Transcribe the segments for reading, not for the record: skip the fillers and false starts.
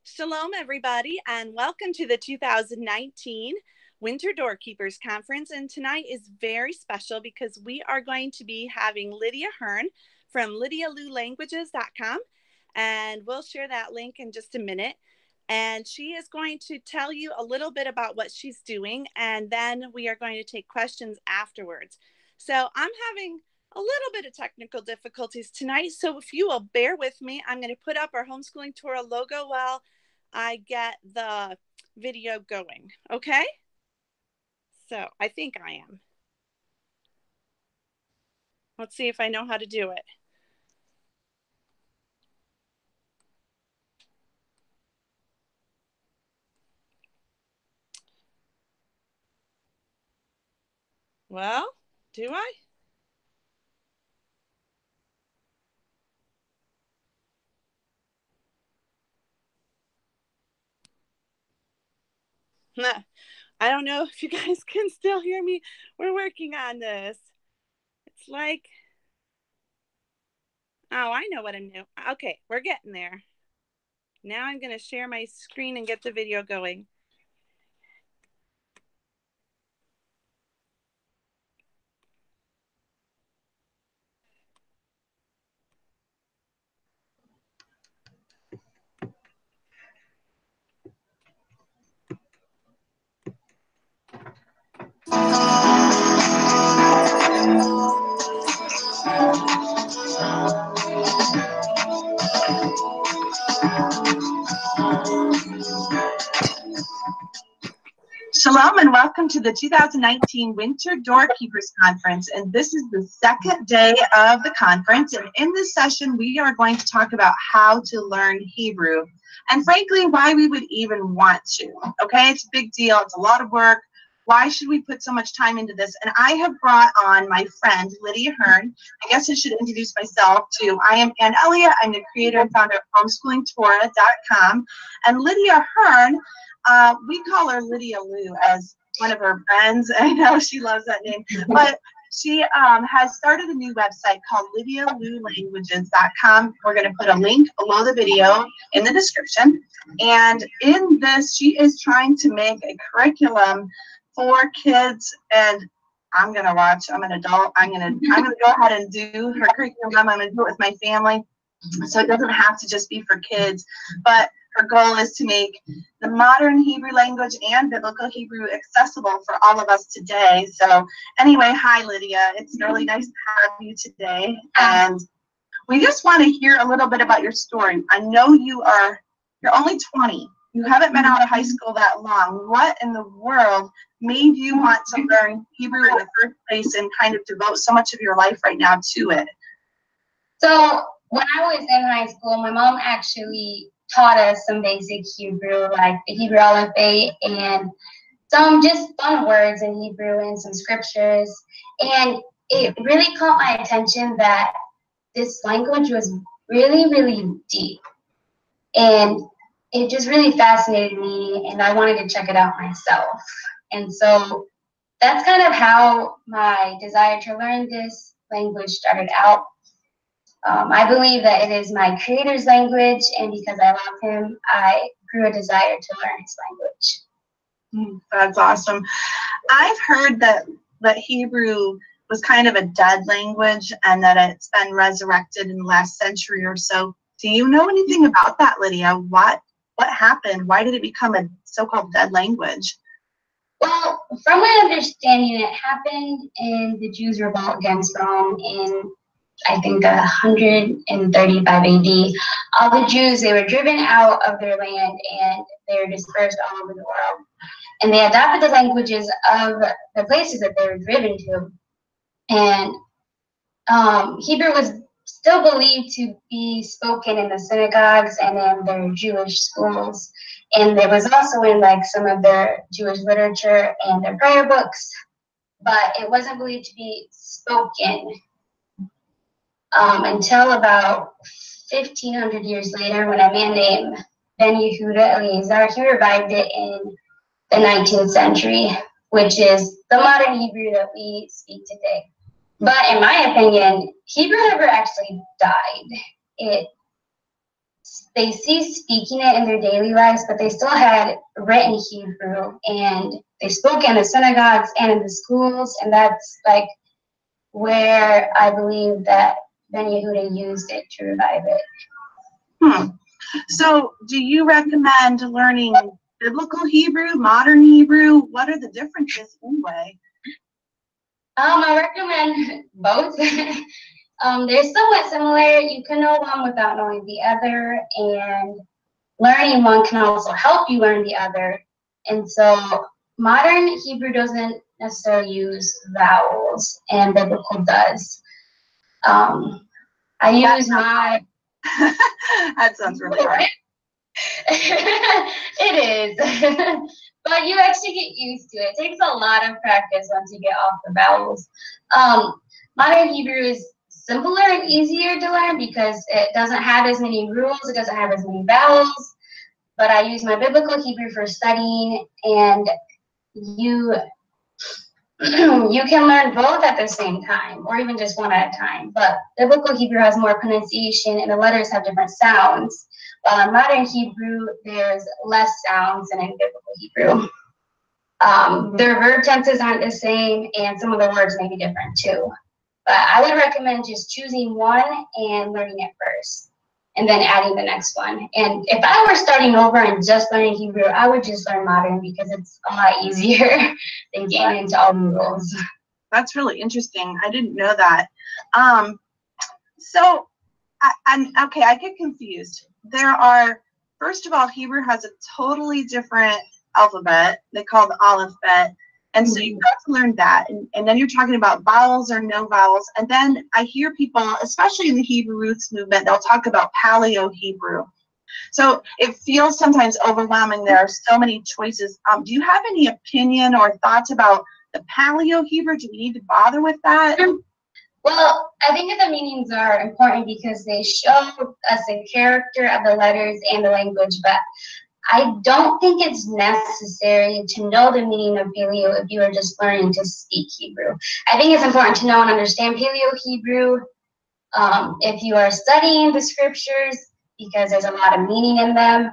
Shalom, everybody, and welcome to the 2019 Winter Doorkeepers Conference. And tonight is very special because we are going to be having Lydia Hirn from LydiaLouLanguages.com, and we'll share that link in just a minute. And she is going to tell you a little bit about what she's doing, and then we are going to take questions afterwards. So I'm having a little bit of technical difficulties tonight, so if you will bear with me, I'm going to put up our Homeschooling Torah logo while I get the video going, okay? So I think I am. Let's see if I know how to do it. Well, do I? I don't know if you guys can still hear me. We're working on this. It's like, oh, I know what I'm doing. Okay, we're getting there. Now I'm going to share my screen and get the video going. Shalom and welcome to the 2019 Winter Doorkeepers Conference, and this is the second day of the conference. And in this session we are going to talk about how to learn Hebrew and frankly why we would even want to. Okay, it's a big deal, it's a lot of work. Why should we put so much time into this? And I have brought on my friend Lydia Hirn. I guess I should introduce myself too. I am Ann Elliott. I'm the creator and founder of HomeschoolingTorah.com, and Lydia Hirn, we call her Lydia Lou as one of her friends. I know she loves that name, but she has started a new website called LydiaLouLanguages.com. We're going to put a link below the video in the description. And in this, she is trying to make a curriculum for kids. And I'm going to watch. I'm an adult. I'm going to go ahead and do her curriculum. I'm going to do it with my family, so it doesn't have to just be for kids, but her goal is to make the modern Hebrew language and biblical Hebrew accessible for all of us today. So anyway, hi Lydia. It's really nice to have you today. And we just want to hear a little bit about your story. I know you're only 20. You haven't been out of high school that long. What in the world made you want to learn Hebrew in the first place and kind of devote so much of your life right now to it? So when I was in high school, my mom actually taught us some basic Hebrew, like the Hebrew alphabet and some just fun words in Hebrew and some scriptures. And it really caught my attention that this language was really, really deep. And it just really fascinated me, and I wanted to check it out myself. And so that's kind of how my desire to learn this language started out. I believe that it is my Creator's language, and because I love Him, I grew a desire to learn His language. That's awesome. I've heard that Hebrew was kind of a dead language and that it's been resurrected in the last century or so. Do you know anything about that, Lydia? What happened? Why did it become a so-called dead language? Well, from my understanding, it happened in the Jews' revolt against Rome in, I think, 135 AD. All the Jews, they were driven out of their land and they were dispersed all over the world. And they adopted the languages of the places that they were driven to. And Hebrew was still believed to be spoken in the synagogues and in their Jewish schools. And it was also in like some of their Jewish literature and their prayer books, but it wasn't believed to be spoken until about 1,500 years later, when a man named Ben Yehuda Eliezer, he revived it in the 19th century, which is the modern Hebrew that we speak today. But in my opinion, Hebrew never actually died. they ceased speaking it in their daily lives, but they still had written Hebrew, and they spoke in the synagogues and in the schools, and that's like where I believe that Ben Yehuda used it to revive it. So do you recommend learning biblical Hebrew, modern Hebrew? What are the differences anyway? I recommend both. They're somewhat similar. You can know one without knowing the other, and learning one can also help you learn the other. And so modern Hebrew doesn't necessarily use vowels, and biblical does. I use my... That sounds really hard. It is. But you actually get used to it. It takes a lot of practice once you get off the vowels. Modern Hebrew is simpler and easier to learn because it doesn't have as many rules, it doesn't have as many vowels. But I use my biblical Hebrew for studying, and you can learn both at the same time, or even just one at a time. But biblical Hebrew has more pronunciation, and the letters have different sounds. While in modern Hebrew, there's less sounds than in biblical Hebrew. Their verb tenses aren't the same, and some of the words may be different too. But I would recommend just choosing one and learning it first, and then adding the next one. And if I were starting over and just learning Hebrew, I would just learn modern because it's a lot easier than getting into all the rules. That's really interesting. I didn't know that. So, I get confused. There are, first of all, Hebrew has a totally different alphabet. They call it the alphabet. And so you have to learn that. And then you're talking about vowels or no vowels. And then I hear people, especially in the Hebrew Roots movement, they'll talk about Paleo Hebrew. So it feels sometimes overwhelming. There are so many choices. Do you have any opinion or thoughts about the Paleo Hebrew? Do we need to bother with that? Well, I think that the meanings are important because they show us the character of the letters and the language, but I don't think it's necessary to know the meaning of Paleo if you are just learning to speak Hebrew. I think it's important to know and understand Paleo Hebrew if you are studying the scriptures, because there's a lot of meaning in them,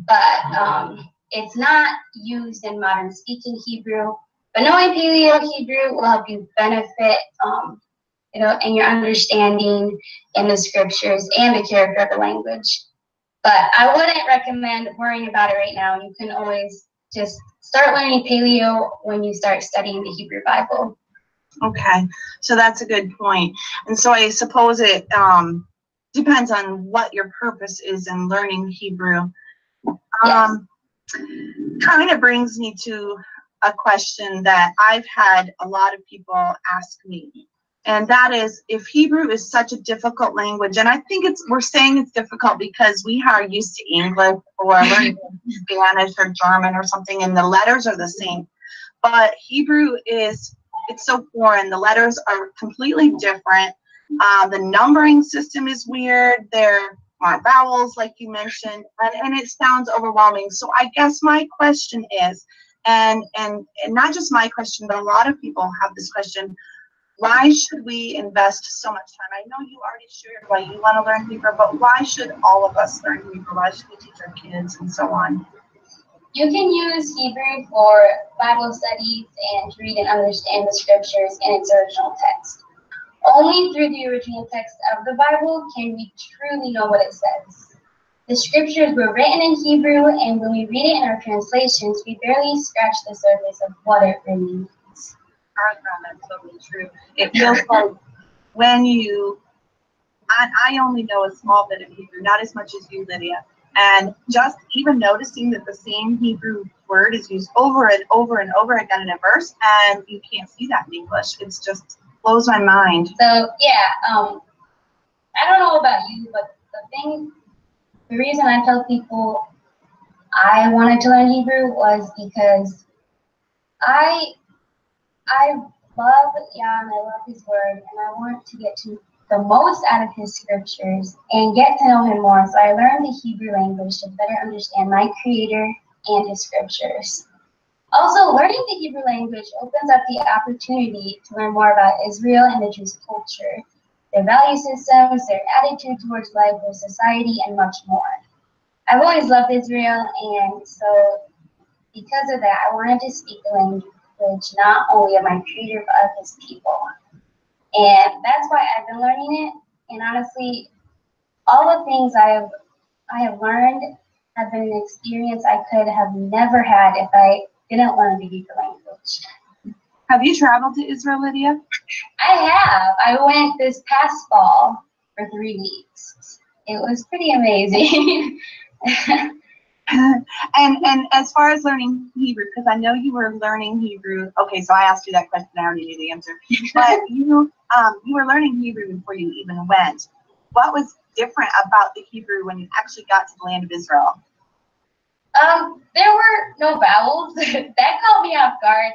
but it's not used in modern speaking Hebrew. But knowing Paleo Hebrew will help you benefit in your understanding in the scriptures and the character of the language. But I wouldn't recommend worrying about it right now. You can always just start learning Paleo when you start studying the Hebrew Bible. Okay, so that's a good point. And so I suppose it depends on what your purpose is in learning Hebrew. Yes. Kind of brings me to a question that I've had a lot of people ask me. And that is, if Hebrew is such a difficult language, and I think we're saying it's difficult because we are used to English or learning Spanish or German or something, and the letters are the same. But Hebrew it's so foreign. The letters are completely different. The numbering system is weird. There aren't vowels, like you mentioned, and it sounds overwhelming. So I guess my question is, and not just my question, but a lot of people have this question, why should we invest so much time? I know you already shared why you want to learn Hebrew, but why should all of us learn Hebrew? Why should we teach our kids and so on? You can use Hebrew for Bible studies and to read and understand the scriptures in its original text. Only through the original text of the Bible can we truly know what it says. The scriptures were written in Hebrew, and when we read it in our translations, we barely scratch the surface of what it really means. I found that totally true. It feels like when I only know a small bit of Hebrew, not as much as you, Lydia. And just even noticing that the same Hebrew word is used over and over and over again in a verse, and you can't see that in English. It's just blows my mind. So yeah, I don't know about you, but the reason I tell people I wanted to learn Hebrew was because I love Yah and I love his word, and I want to get to the most out of his scriptures and get to know him more. So I learned the Hebrew language to better understand my Creator and his scriptures. Also, learning the Hebrew language opens up the opportunity to learn more about Israel and the Jewish culture. their value systems, their attitude towards life, their society, and much more. I've always loved Israel, and so because of that, I wanted to speak the language not only of my Creator, but of His people. And that's why I've been learning it. And honestly, all the things I have learned have been an experience I could have never had if I didn't learn the Hebrew language. Have you traveled to Israel, Lydia? I have. I went this past fall for 3 weeks. It was pretty amazing. And as far as learning Hebrew, because I know you were learning Hebrew. Okay, so I asked you that question. I already knew the answer. But you were learning Hebrew before you even went. What was different about the Hebrew when you actually got to the land of Israel? There were no vowels. That caught me off guard.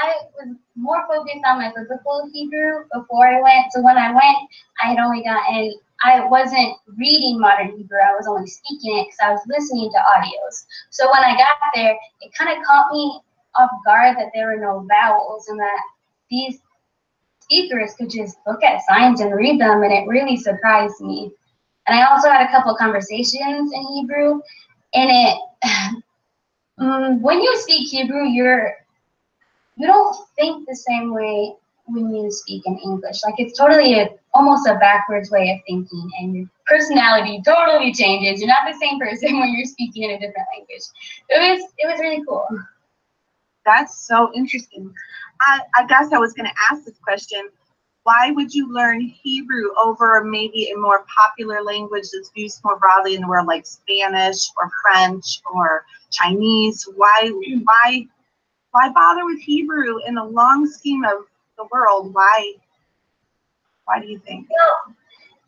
I was more focused on my biblical Hebrew before I went. So when I went, I had only gotten, I wasn't reading modern Hebrew. I was only speaking it because I was listening to audios. So when I got there, it kind of caught me off guard that there were no vowels and that these speakers could just look at signs and read them, and it really surprised me. And I also had a couple conversations in Hebrew, and it, when you speak Hebrew, you don't think the same way when you speak in English. Like, it's totally almost a backwards way of thinking, and your personality totally changes. You're not the same person when you're speaking in a different language. It was really cool. That's so interesting. I guess I was going to ask this question. Why would you learn Hebrew over maybe a more popular language that's used more broadly in the world, like Spanish or French or Chinese? Why bother with Hebrew in the long scheme of the world? Why do you think? Well,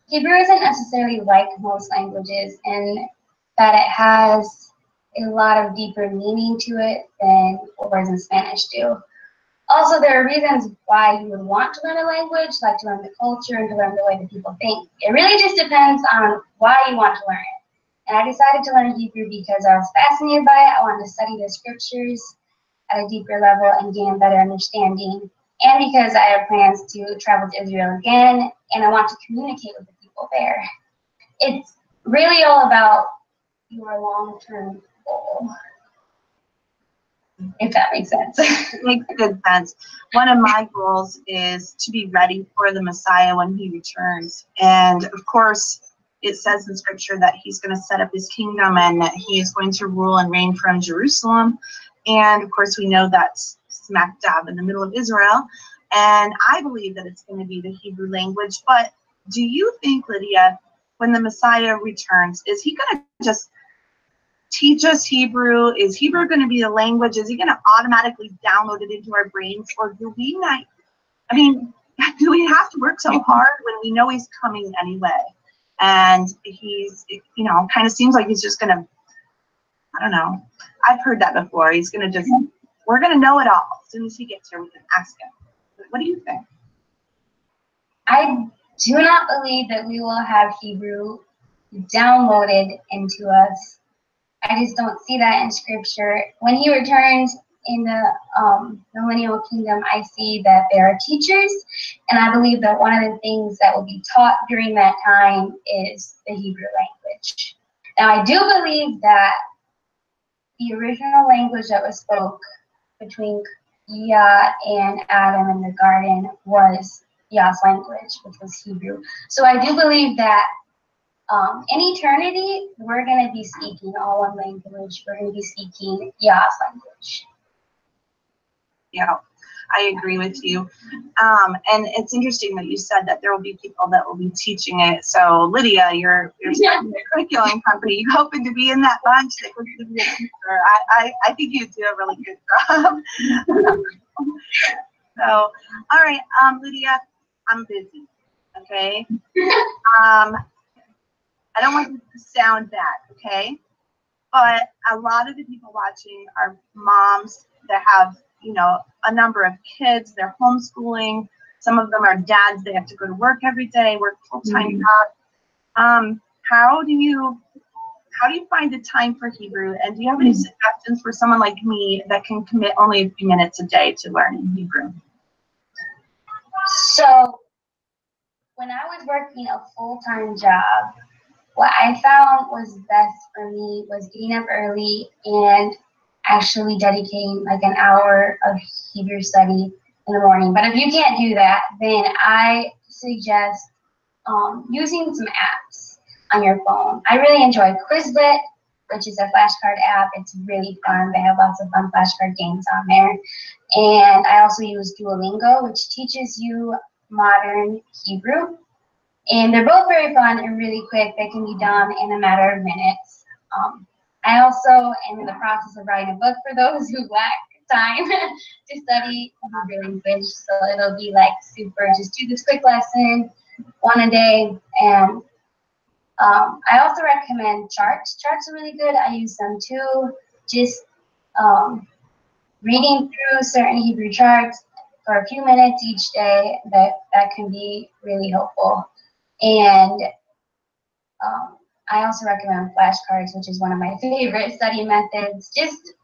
Hebrew isn't necessarily like most languages in that it has a lot of deeper meaning to it than words in Spanish do. Also, there are reasons why you would want to learn a language, like to learn the culture and to learn the way that people think. It really just depends on why you want to learn it. And I decided to learn Hebrew because I was fascinated by it. I wanted to study the scriptures at a deeper level and gain a better understanding. And because I have plans to travel to Israel again, and I want to communicate with the people there. It's really all about your long-term goal, if that makes sense. It makes good sense. One of my goals is to be ready for the Messiah when he returns. And of course, it says in scripture that he's going to set up his kingdom and that he is going to rule and reign from Jerusalem. And of course, we know that's smack dab in the middle of Israel. And I believe that it's going to be the Hebrew language. But do you think, Lydia, when the Messiah returns, is he going to just teach us Hebrew? Is Hebrew going to be the language? Is he going to automatically download it into our brains? Or do we not, I mean, do we have to work so hard when we know he's coming anyway? And he's, you know, kind of seems like he's just going to, I don't know. I've heard that before. He's going to just, we're going to know it all. As soon as he gets here, we can ask him. What do you think? I do not believe that we will have Hebrew downloaded into us. I just don't see that in scripture. When he returns in the millennial kingdom, I see that there are teachers, and I believe that one of the things that will be taught during that time is the Hebrew language. Now, I do believe that the original language that was spoke between Yah and Adam in the garden was Yah's language, which was Hebrew. So I do believe that in eternity, we're going to be speaking all one language. We're going to be speaking Yah's language. Yeah, I agree with you. And it's interesting that you said that there will be people that will be teaching it. So, Lydia, you're starting a curriculum company. You're hoping to be in that bunch that could be a teacher. I think you do a really good job. So, all right, Lydia, I'm busy, okay? I don't want this to sound bad, okay? But a lot of the people watching are moms that have, you know, a number of kids. They're homeschooling. Some of them are dads. They have to go to work every day, work full-time jobs. How do you find the time for Hebrew? And do you have any suggestions for someone like me that can commit only a few minutes a day to learning Hebrew? So when I was working a full-time job, what I found was best for me was getting up early and actually dedicating like an hour of Hebrew study in the morning. But if you can't do that, then I suggest using some apps on your phone. I really enjoy Quizlet, which is a flashcard app. It's really fun. They have lots of fun flashcard games on there. And I also use Duolingo, which teaches you modern Hebrew. And they're both very fun and really quick. They can be done in a matter of minutes. I also am in the process of writing a book for those who lack time to study Hebrew language. So it'll be like super, just do this quick lesson, one a day. And I also recommend charts. Charts are really good. I use them too. Just reading through certain Hebrew charts for a few minutes each day, that can be really helpful. And I also recommend flashcards, which is one of my favorite study methods. Just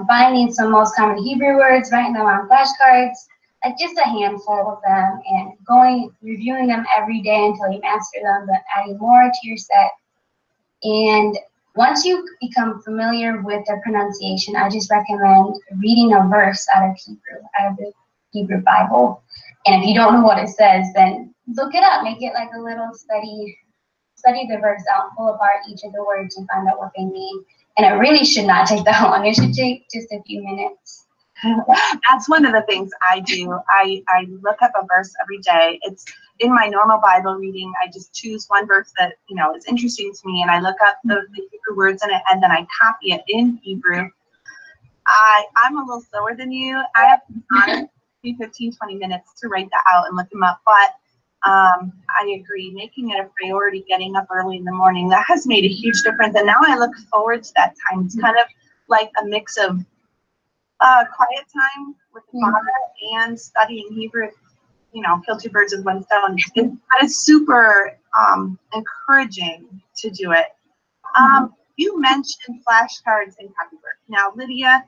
finding some most common Hebrew words, writing them on flashcards, like just a handful of them, and reviewing them every day until you master them, but adding more to your set. And once you become familiar with the pronunciation, I just recommend reading a verse out of Hebrew, out of the Hebrew Bible. And if you don't know what it says, then look it up. Make it like a little study the verse out, pull apart each of the words and find out what they mean. And it really should not take that long. It should take just a few minutes. That's one of the things I do. I look up a verse every day. It's in my normal Bible reading. I just choose one verse that, is interesting to me, and I look up the Hebrew words in it, and then I copy it in Hebrew. I'm a little slower than you. I have honestly 15, 20 minutes to write that out and look them up, but I agree. Making it a priority, getting up early in the morning, that has made a huge difference. And now I look forward to that time. It's kind of like a mix of quiet time with the Father and studying Hebrew. Kill two birds with one stone. It's super encouraging to do it. You mentioned flashcards and copywork. Now, Lydia,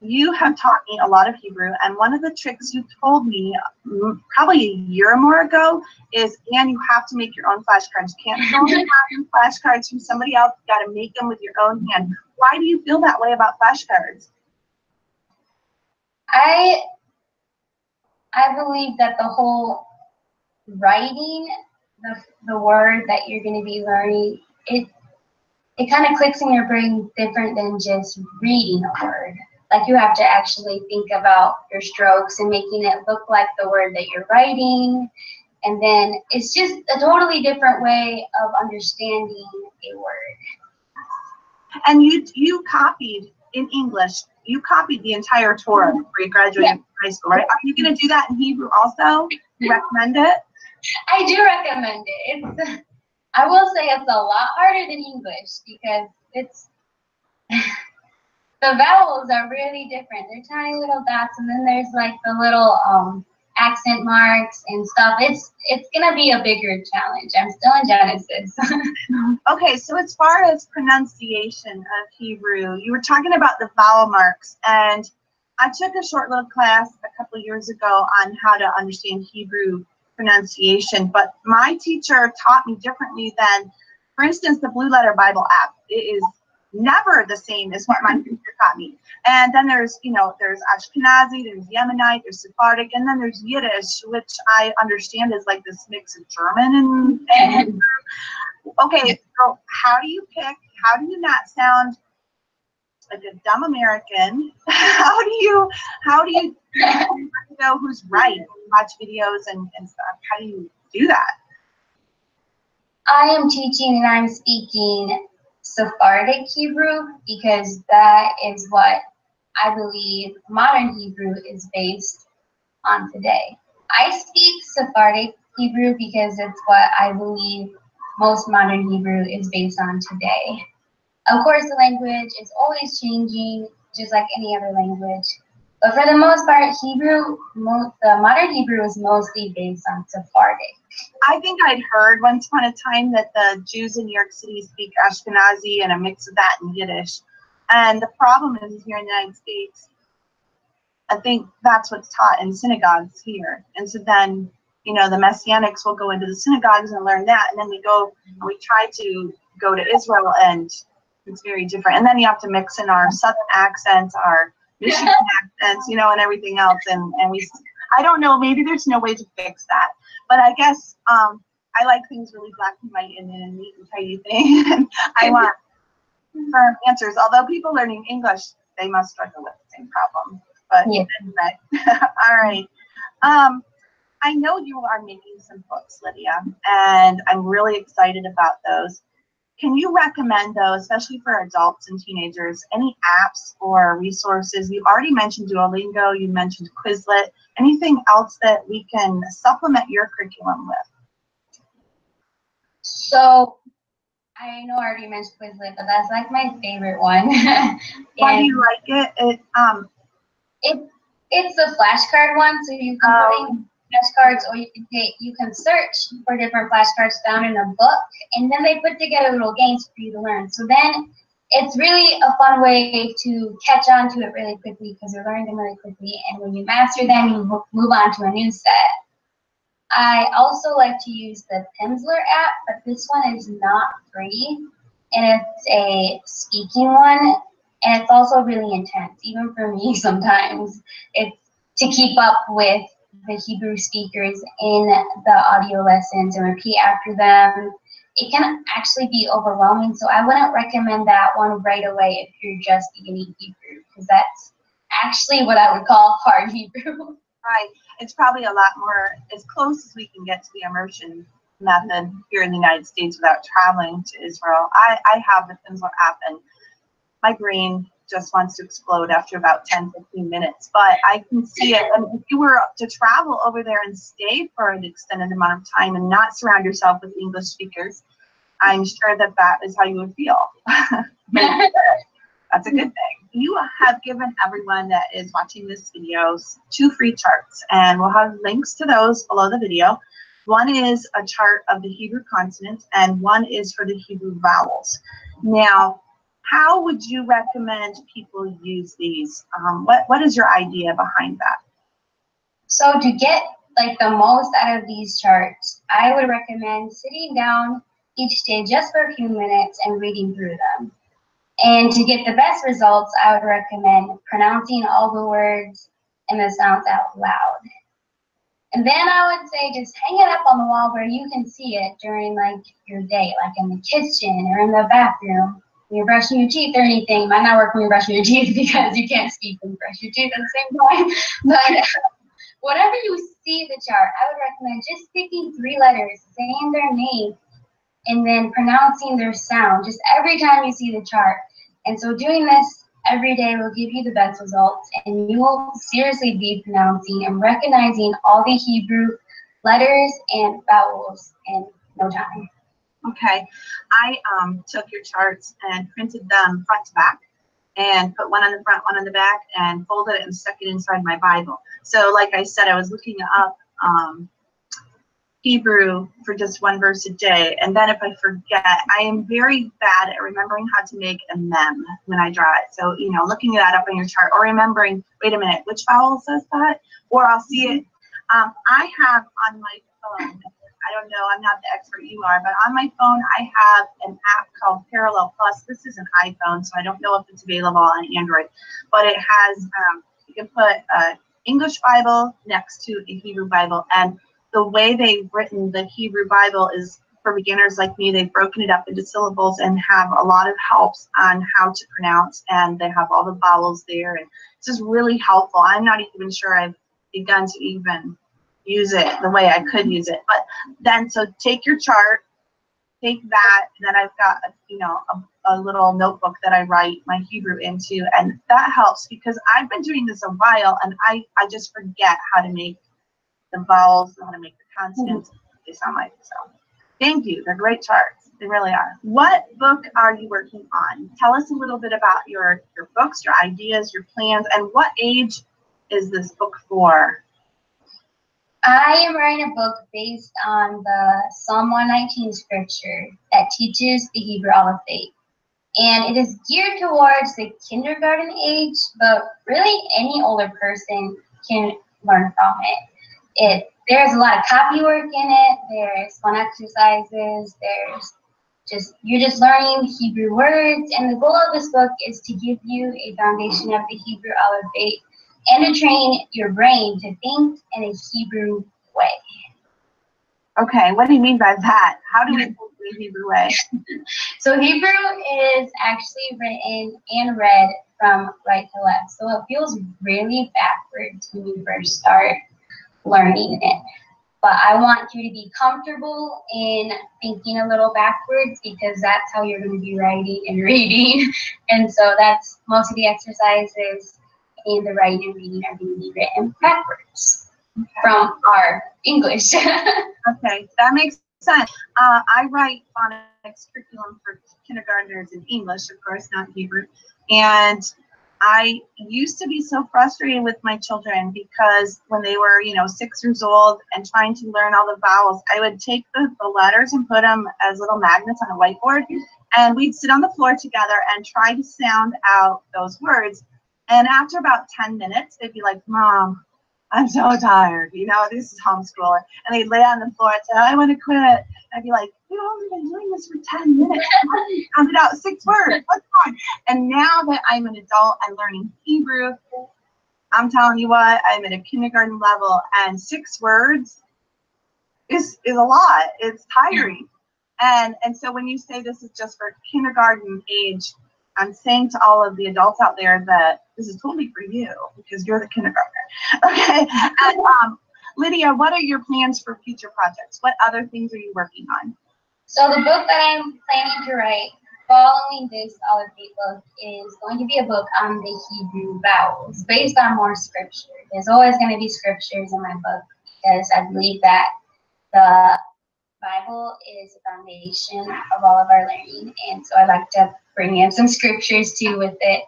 you have taught me a lot of Hebrew, and one of the tricks you told me probably a year or more ago is, and you have to make your own flashcards. You can't go and copy flashcards from somebody else. You got to make them with your own hand. Why do you feel that way about flashcards? I believe that the whole writing the word that you're going to be learning, it kind of clicks in your brain different than just reading a word. Like, you have to actually think about your strokes and making it look like the word that you're writing. And then it's just a totally different way of understanding a word. And you copied in English. You copied the entire Torah before you graduated from high school, right? Are you going to do that in Hebrew also? You recommend it? I do recommend it. I will say it's a lot harder than English because the vowels are really different. They're tiny little dots, and then there's like the little accent marks and stuff. It's gonna be a bigger challenge. I'm still in Genesis. Okay, so as far as pronunciation of Hebrew, you were talking about the vowel marks, and I took a short little class a couple of years ago on how to understand Hebrew pronunciation, but my teacher taught me differently than, for instance, the Blue Letter Bible app. It is never the same as what my teacher taught me. And then there's Ashkenazi, there's Yemenite, there's Sephardic, and then there's Yiddish, which I understand is like this mix of German and okay, so how do you not sound like a dumb American? How do you know who's right when you watch videos and stuff? How do you do that? I am teaching and I'm speaking Sephardic Hebrew because that is what I believe modern Hebrew is based on today. I speak Sephardic Hebrew because it's what I believe most modern Hebrew is based on today. Of course, the language is always changing, just like any other language. But for the most part, the modern Hebrew is mostly based on Sephardic. I think I'd heard once upon a time that the Jews in New York City speak Ashkenazi and a mix of that and Yiddish. And the problem is here in the United States, I think that's what's taught in synagogues here. And so then, you know, the Messianics will go into the synagogues and learn that, and then we go and we try to go to Israel, and it's very different. And then you have to mix in our Southern accents, our Michigan accents, you know, and everything else. And I don't know, maybe there's no way to fix that. But I guess I like things really black and white and in a neat and tidy thing. And I want firm answers. Although people learning English, they must struggle with the same problem. But yeah. Anyway, all right. I know you are making some books, Lydia, and I'm really excited about those. Can you recommend, though, especially for adults and teenagers, any apps or resources? You already mentioned Duolingo, you mentioned Quizlet. Anything else that we can supplement your curriculum with? So, I know I already mentioned Quizlet, but that's like my favorite one. Why do you like it? It's a flashcard one, so you can put in flashcards, or you can search for different flashcards found in a book, and then they put together little games for you to learn. So then it's really a fun way to catch on to it really quickly, because you're learning them really quickly, and when you master them, you move on to a new set. I also like to use the Pimsleur app, but this one is not free, and it's a speaking one, and it's also really intense, even for me sometimes. It's to keep up with the Hebrew speakers in the audio lessons and repeat after them. It can actually be overwhelming, so I wouldn't recommend that one right away if you're just beginning Hebrew, because that's actually what I would call hard Hebrew. Right. It's probably a lot more, as close as we can get to the immersion method here in the United States without traveling to Israel. I have the Pimsleur app, and my brain just wants to explode after about 10, 15 minutes. But I can see it. And if you were to travel over there and stay for an extended amount of time and not surround yourself with English speakers, I'm sure that that is how you would feel. That's a good thing. You have given everyone that is watching this video 2 free charts, and we'll have links to those below the video. One is a chart of the Hebrew consonants, and one is for the Hebrew vowels. Now, how would you recommend people use these? What is your idea behind that? So to get like the most out of these charts, I would recommend sitting down each day just for a few minutes and reading through them. And to get the best results, I would recommend pronouncing all the words and the sounds out loud. And then I would say just hang it up on the wall where you can see it during like your day, like in the kitchen or in the bathroom. When you're brushing your teeth or anything. It might not work when you're brushing your teeth because you can't speak and brush your teeth at the same time. But whenever you see the chart, I would recommend just picking 3 letters, saying their name, and then pronouncing their sound just every time you see the chart. And so doing this every day will give you the best results, and you will seriously be pronouncing and recognizing all the Hebrew letters and vowels in no time. Okay, I took your charts and printed them front to back, and put one on the front, one on the back, and folded it and stuck it inside my Bible. So like I said, I was looking up Hebrew for just 1 verse a day, and then if I forget, I am very bad at remembering how to make a mem when I draw it. So, you know, looking that up on your chart, or remembering, wait a minute, which vowel says that? Or I'll see it. I have on my phone, I don't know, I'm not the expert you are, but on my phone I have an app called Parallel Plus. This is an iPhone, so I don't know if it's available on Android, but it has, you can put an English Bible next to a Hebrew Bible, and the way they've written the Hebrew Bible is, for beginners like me, they've broken it up into syllables and have a lot of helps on how to pronounce, and they have all the vowels there, and it's just really helpful. I'm not even sure I've begun to even use it the way I could use it. But then, so take your chart, take that, and then I've got a little notebook that I write my Hebrew into, and that helps because I've been doing this a while, and I just forget how to make the vowels, how to make the consonants. They sound like so. Thank you. They're great charts. They really are. What book are you working on? Tell us a little bit about your books, your ideas, your plans, and what age is this book for? I am writing a book based on the Psalm 119 scripture that teaches the Hebrew alphabet. And it is geared towards the kindergarten age, but really any older person can learn from it. there's a lot of copy work in it. There's fun exercises. You're just learning Hebrew words. And the goal of this book is to give you a foundation of the Hebrew alphabet and to train your brain to think in a Hebrew way. Okay, what do you mean by that? How do we think the Hebrew way? So Hebrew is actually written and read from right to left. So it feels really backwards when you first start learning it. But I want you to be comfortable in thinking a little backwards because that's how you're going to be writing and reading. And so that's most of the exercises and the writing and reading are going to be written backwards from our English. Okay, that makes sense. I write phonics curriculum for kindergartners in English, of course, not Hebrew. And I used to be so frustrated with my children because when they were, 6 years old and trying to learn all the vowels, I would take the letters and put them as little magnets on a whiteboard, and we'd sit on the floor together and try to sound out those words. And after about 10 minutes, they'd be like, "Mom, I'm so tired. This is homeschool." And they'd lay on the floor and say, "I want to quit." I'd be like, "We've only been doing this for 10 minutes. I counted out 6 words. What's wrong?" And now that I'm an adult and learning Hebrew, I'm telling you what, I'm at a kindergarten level, and 6 words is a lot. It's tiring. And so when you say this is just for kindergarten age, I'm saying to all of the adults out there that this is totally for you because you're the kindergartner. Okay. And Lydia, what are your plans for future projects? What other things are you working on? So the book that I'm planning to write following this alphabet book is going to be a book on the Hebrew vowels based on more scripture. There's always going to be scriptures in my book because I believe that the Bible is the foundation of all of our learning, and so I like to bring in some scriptures too with it.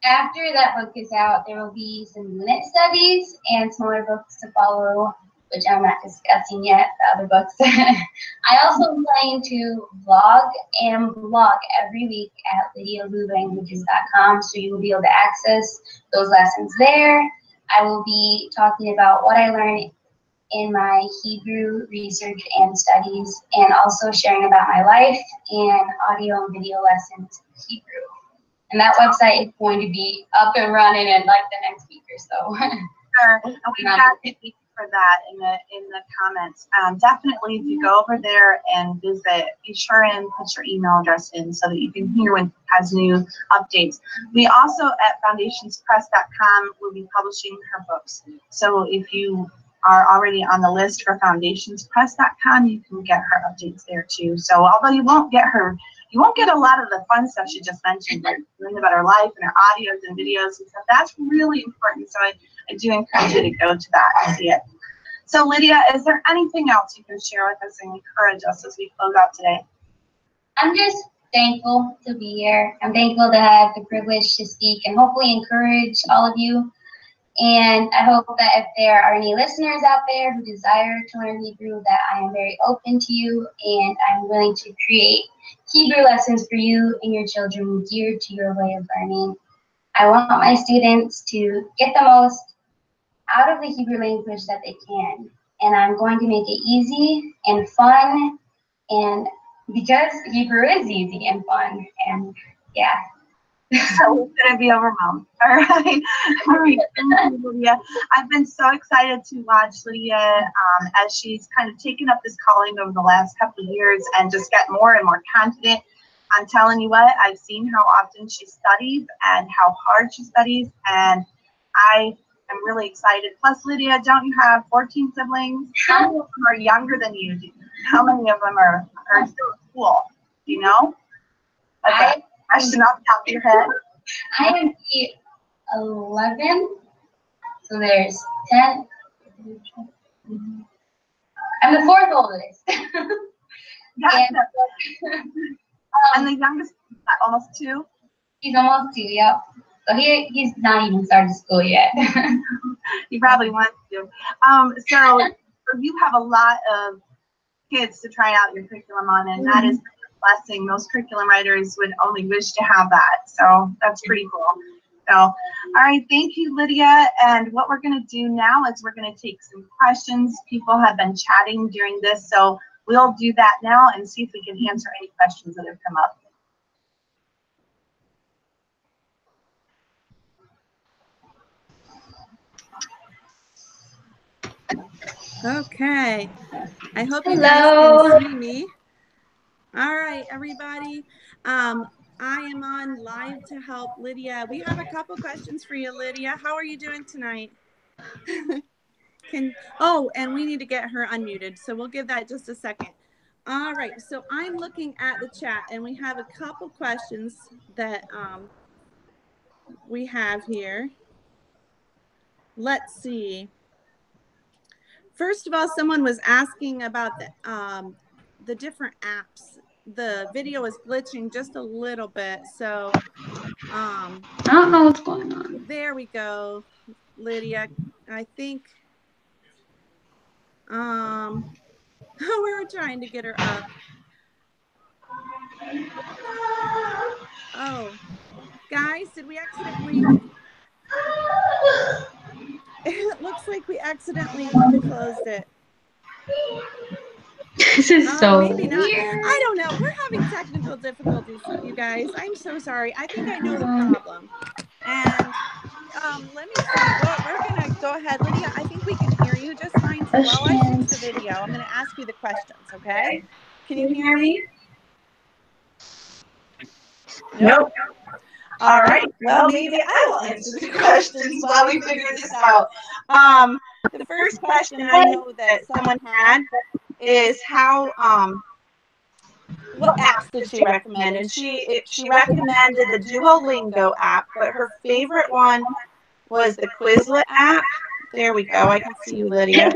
After that book is out, there will be some unit studies and some other books to follow, which I'm not discussing yet, the other books. I also plan to vlog and blog every week at lydialulanguages.com, so you will be able to access those lessons there. I will be talking about what I learned in my Hebrew research and studies, and also sharing about my life and audio and video lessons in Hebrew. And that website is going to be up and running in like the next week or so. Sure. And we've got the link for that in the comments. Definitely, if you go over there and visit, be sure and put your email address in so that you can hear when it has new updates. We also at foundationspress.com will be publishing her books. So if you are already on the list for foundationspress.com, you can get her updates there too. So although you won't get a lot of the fun stuff she just mentioned, like learning about her life and her audios and videos and stuff. That's really important. So I do encourage you to go to that and see it. So Lydia, is there anything else you can share with us and encourage us as we close out today? I'm just thankful to be here. I'm thankful to have the privilege to speak and hopefully encourage all of you. And I hope that if there are any listeners out there who desire to learn Hebrew, that I am very open to you and I'm willing to create Hebrew lessons for you and your children geared to your way of learning. I want my students to get the most out of the Hebrew language that they can. And I'm going to make it easy and fun, and because Hebrew is easy and fun, and yeah. So we're going to be overwhelmed. All right. All right. Thank you, Lydia. I've been so excited to watch Lydia as she's kind of taken up this calling over the last couple of years and just get more and more confident. I'm telling you what, I've seen how often she studies and how hard she studies, and I am really excited. Plus, Lydia, don't you have 14 siblings? How many of them are younger than you? How many of them are still at school? Do you know? Question off the top of your head. I am the 11, so there's 10. I'm the 4th oldest. And the youngest is almost 2? He's almost 2, yep. So he's not even started school yet. He probably wants to. So you have a lot of kids to try out your curriculum on, and that is blessing. Most curriculum writers would only wish to have that, so that's pretty cool. So, all right, thank you, Lydia. And what we're going to do now is we're going to take some questions. People have been chatting during this, so we'll do that now and see if we can answer any questions that have come up. Okay. I hope you Hello. guys can see me. All right, everybody. I am on live to help Lydia. We have a couple questions for you, Lydia. How are you doing tonight? And we need to get her unmuted, so we'll give that just a second. All right, so I'm looking at the chat, and we have a couple questions that we have here. Let's see. First of all, someone was asking about the different apps. The video is glitching just a little bit, so I don't know what's going on. there we go, Lydia. I think we were trying to get her up. Oh, guys, did we accidentally? It looks like we accidentally closed it. This is so Maybe not. weird. I don't know. We're having technical difficulties, you guys. I'm so sorry. I think I know the problem. And let me see. Well, we're gonna go ahead, Lydia. I think we can hear you just fine. So while I fix the video, I'm gonna ask you the questions. Okay? Can you hear me? Nope. All right. Well, maybe I will answer the questions while we figure this out. The first question I know that someone had is how what apps did she recommend? And she recommended the Duolingo app, but her favorite one was the Quizlet app. There we go. I can see you, Lydia.